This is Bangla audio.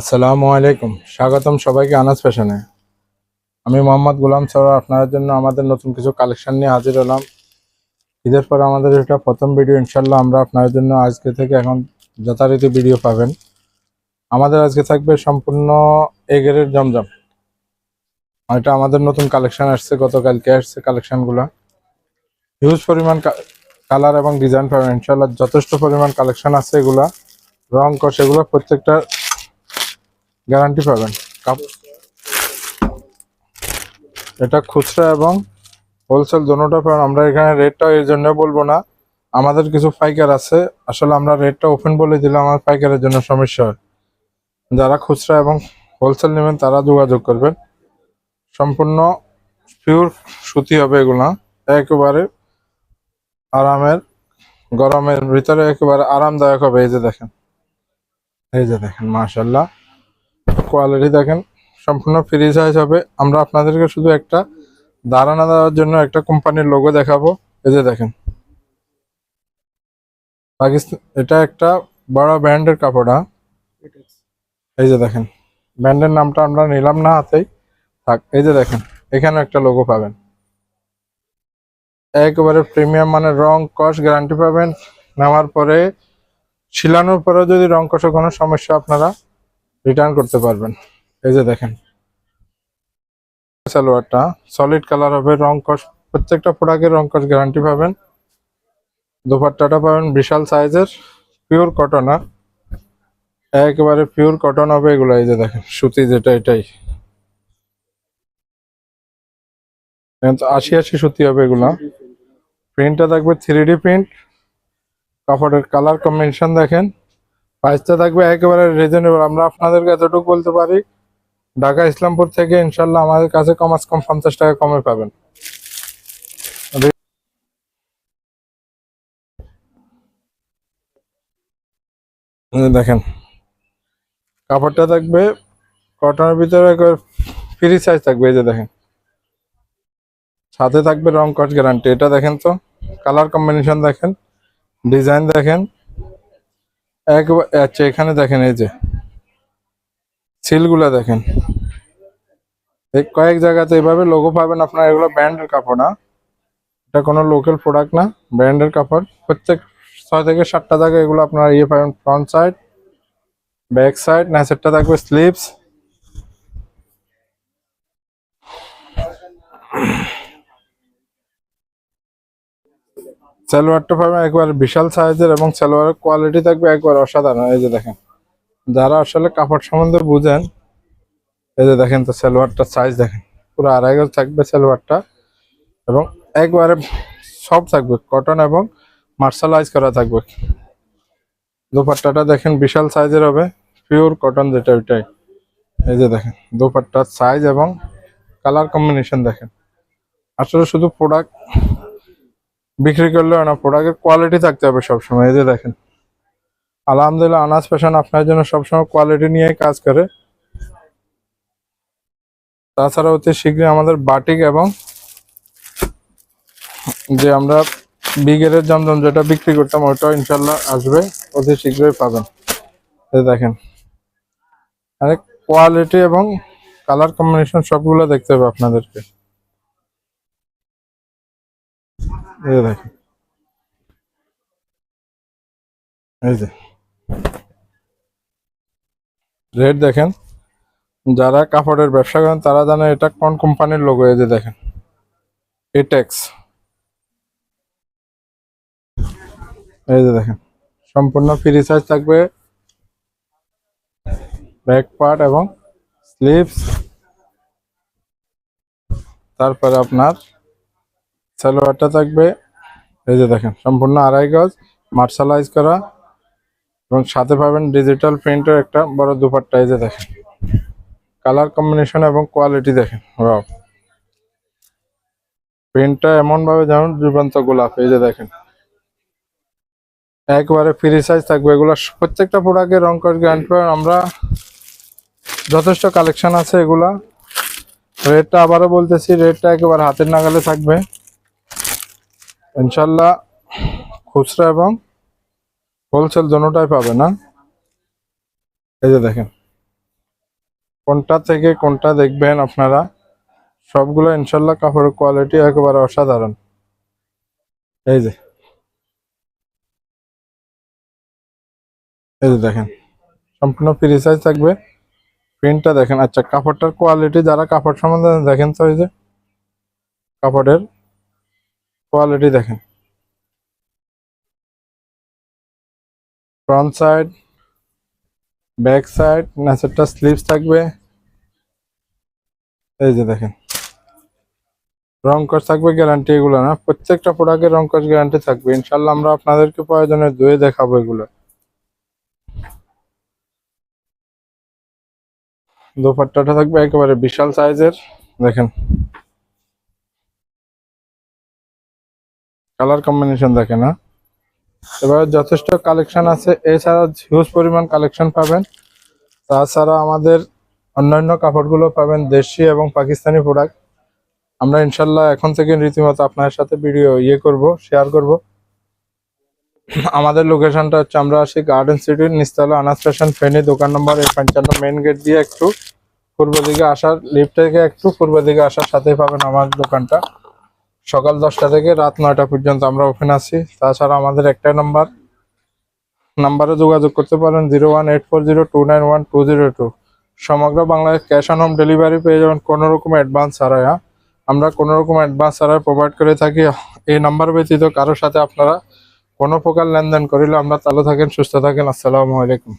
আসসালামু আলাইকুম, স্বাগতম সবাইকে আনাজ ফ্যাশনে। আমি মোহাম্মদ গোলাম সরোয়ার আপনাদের জন্য আমাদের নতুন কিছু কালেকশন নিয়ে হাজির হলাম। ঈদের পর আমাদের এটা প্রথম ভিডিও। ইনশাল্লাহ আমরা আপনাদের জন্য আজকে থেকে এখন যথারীতি ভিডিও পাবেন। আমাদের আজকে থাকবে সম্পূর্ণ এ গ্রেডের জমজম। এটা আমাদের নতুন কালেকশন আসছে, গতকালকে আসছে কালেকশনগুলো। হিউজ পরিমাণ কালার এবং ডিজাইন পাবেন ইনশাল্লাহ। যথেষ্ট পরিমাণ কালেকশন আছে, এগুলা রং কষ এগুলো প্রত্যেকটা গ্যারান্টি পাবেন। এটা খুচরা এবং হোলসেল দোনোটা পাবেন। আমরা এখানে রেটটা এর জন্য বলবো না, আমাদের কিছু পাইকার আছে, আসলে আমরা রেটটা ওপেন বলে দিলে আমার পাইকারের জন্য সমস্যা হয়। যারা খুচরা এবং হোলসেল নেবেন তারা যোগাযোগ করবেন। সম্পূর্ণ পিওর সুতি হবে এগুলা, একেবারে আরামের, গরমের ভিতরে একেবারে আরামদায়ক হবে। এই যে দেখেন মাশাআল্লাহ, কোয়ালিটি দেখেন, সম্পূর্ণ ফ্রি সাইজ হবে। আমরা আপনাদেরকে শুধু একটা ধারণা দেওয়ার জন্য একটা কোম্পানির লোগো দেখাবো। এই যে দেখেন, পাকিস্তান, এটা একটা বড় ব্র্যান্ডের কাপড়া। এই যে দেখেন, ব্র্যান্ডের নামটা আমরা নিলাম না হাতেই থাক। এই যে দেখেন, এখানে একটা লোগো পাবেন, একেবারে প্রিমিয়াম মানের, রং কস গ্যারান্টি পাবেন। নেওয়ার পরে শিলানোর পরেও যদি রং কষে কোনো সমস্যা আপনারা রিটার্ন করতে পারবেন। এই যে দেখেন, সালোয়ারটা সলিড কালার হবে, রং কস প্রত্যেকটা প্রোডাক্টের রং কস গ্যারান্টি পাবেন। দোপাট্টাটা পাবেন বিশাল সাইজের, পিওর কটন, একেবারে পিওর কটন হবে এগুলো। এই যে দেখেন সুতি, যেটা এটাই 80 সুতি হবে এগুলা। প্রিন্টটা থাকবে 3D প্রিন্ট, কাপড়ের কালার কম্বিনেশন দেখেন। প্রাইসটা থাকবে একেবারে রিজনেবল। আমরা আপনাদেরকে এতটুকু বলতে পারি, ঢাকা ইসলামপুর থেকে ইনশাল্লাহ আমাদের কাছে কমাস কম 50 টাকা কমে পাবেন। দেখেন কাপড়টা থাকবে কটনের ভিতরে, ফ্রি সাইজ থাকবে। এই যে দেখেন, সাথে থাকবে রং কস গ্যারান্টি। এটা দেখেন তো, কালার কম্বিনেশন দেখেন, ডিজাইন দেখেন, একবার আচ্ছা এখানে দেখেন, এই যে সিলগুলা দেখেন, এই কয়েক জায়গাতে এভাবে লোগো পাবেন আপনার। এগুলো ব্র্যান্ডের কাপড় না, এটা কোনো লোকাল প্রোডাক্ট না, ব্র্যান্ডের কাপড়। প্রত্যেক 6 থেকে 7টা জায়গায় এগুলো আপনারা ইয়ে পাবেন, ফ্রন্ট সাইড, ব্যাক সাইড, ন্যাসেরটা থাকবে স্লিভস। সালোয়ারটা পাবেন একবারে বিশাল সাইজের এবং সালোয়ারের কোয়ালিটি থাকবে একবার অসাধারণ। এই যে দেখেন, যারা আসলে কাপড় সম্বন্ধে বুঝেন, এই যে দেখেন তো সালোয়ারটা সাইজ দেখেন, পুরো 2.5 গজ থাকবে সালোয়ারটা এবং একবারে সব থাকবে কটন এবং মার্শালাইজ করা থাকবে। দোপাট্টাটা দেখেন বিশাল সাইজের হবে, পিওর কটন যেটা ওইটাই। এই যে দেখেন দোপাট্টার সাইজ এবং কালার কম্বিনেশন দেখেন। আসলে শুধু প্রোডাক্ট বিক্রি করলেও না, প্রোডাক্টের কোয়ালিটি থাকতে হবে সবসময়। এই যে দেখেন, আলহামদুলিল্লাহ আনাজ ফ্যাশন আপনার জন্য সবসময় কোয়ালিটি নিয়ে কাজ করে। তাছাড়া অতি শীঘ্রই আমাদের বাটিক এবং যে আমরা বিগেরের জমজম যেটা বিক্রি করতাম ওটাও ইনশাল্লাহ আসবে, অতি শীঘ্রই পাবেন। এই দেখেন, অনেক কোয়ালিটি এবং কালার কম্বিনেশন সবগুলো দেখতে হবে আপনাদেরকে। এই দেখেন, এই যে রেট দেখেন, যারা কাপড়ের ব্যবসা করেন তারা জানে এটা কোন কোম্পানির লোগো। এই যে দেখেন, এটেক্স। এই যে দেখেন, সম্পূর্ণ ফ্রি সাইজ থাকবে, ব্যাক পার্ট এবং স্লিভস। তারপরে আপনার সালোয়ারটা থাকবে, এই যে দেখেন সম্পূর্ণ 2.5 গজ মার্শালাইজ করা এবং সাথে পাবেন ডিজিটাল প্রিন্টের একটা বড় দুপাট্টা। এই যে দেখেন, কালার কম্বিনেশন এবং কোয়ালিটি দেখেন, ওয়াও। প্রিন্টটা এমন ভাবে যেমন জীবন্ত গোলাপ। এই যে দেখেন, একবারে ফ্রি সাইজ থাকবে এগুলো। প্রত্যেকটা প্রোডাক্টের রং কস গ্যারান্টি পাবেন। আমরা যথেষ্ট কালেকশন আছে এগুলা। রেটটা আবারও বলতেছি, রেটটা একেবারে হাতের নাগালে থাকবে ইনশাল্লাহ। খুচরা এবং হোলসেল দোনোটাই পাবে না। এই যে দেখেন, কোনটা থেকে কোনটা দেখবেন আপনারা, সবগুলো ইনশাল্লাহ কাপড়ের কোয়ালিটি একেবারে অসাধারণ। এই যে দেখেন, সম্পূর্ণ ফ্রি সাইজ থাকবে। প্রিন্টটা দেখেন। আচ্ছা, কাপড়টার কোয়ালিটি, যারা কাপড় সম্বন্ধে দেখেন তো, এই যে কাপড়ের কোয়ালিটি দেখেন। ফ্রন্ট সাইড, ব্যাক সাইড, নিচেরটা স্লিভস থাকবে। এই যে দেখেন, রং কস থাকবে গ্যারান্টি, এগুলো না প্রত্যেকটা প্রোডাক্টের রং কস গ্যারান্টি থাকবে ইনশাল্লাহ। আমরা আপনাদেরকে প্রয়োজনে ধুয়ে দেখাবো এগুলো। দোপাট্টাটা থাকবে একেবারে বিশাল সাইজের, দেখেন কালার কম্বিনেশন দেখেন। হ্যাঁ, এবার যথেষ্ট কালেকশন আছে, এছাড়া হিউজ পরিমাণ কালেকশন পাবেন। তাছাড়া আমাদের অন্যান্য কাপড়গুলো পাবেন দেশি এবং পাকিস্তানি প্রোডাক্ট। আমরা ইনশাল্লাহ এখন থেকে রীতিমতো আপনার সাথে ভিডিও করব, শেয়ার করব। আমাদের লোকেশনটা হচ্ছে, আমরা আছি গার্ডেন সিটির নিচতলা, আনাস ফ্যাশন, ফেনী, দোকান নম্বর 55, মেইন গেট দিয়ে একটু পূর্ব দিকে আসার, লিফট থেকে একটু পূর্ব দিকে আসার সাথেই পাবেন আমার দোকানটা। সকাল 10টা থেকে রাত 9টা পর্যন্ত আমরা ওপেন আছি। তাছাড়া আমাদের একটা নাম্বারে যোগাযোগ করতে পারেন, 01840291202। সমগ্র Bangladesh cash on home delivery পেয়ে যাবেন, কোনো রকম অ্যাডভান্স ছাড়াই। আমরা কোনো রকম অ্যাডভান্স ছাড়াই প্রোভাইড করে থাকি। এই নাম্বার ব্যতীত কারোর সাথে আপনারা কোনো প্রকার লেনদেন করিলে আমরা চালু থাকেন, সুস্থ থাকেন। আসসালামু আলাইকুম।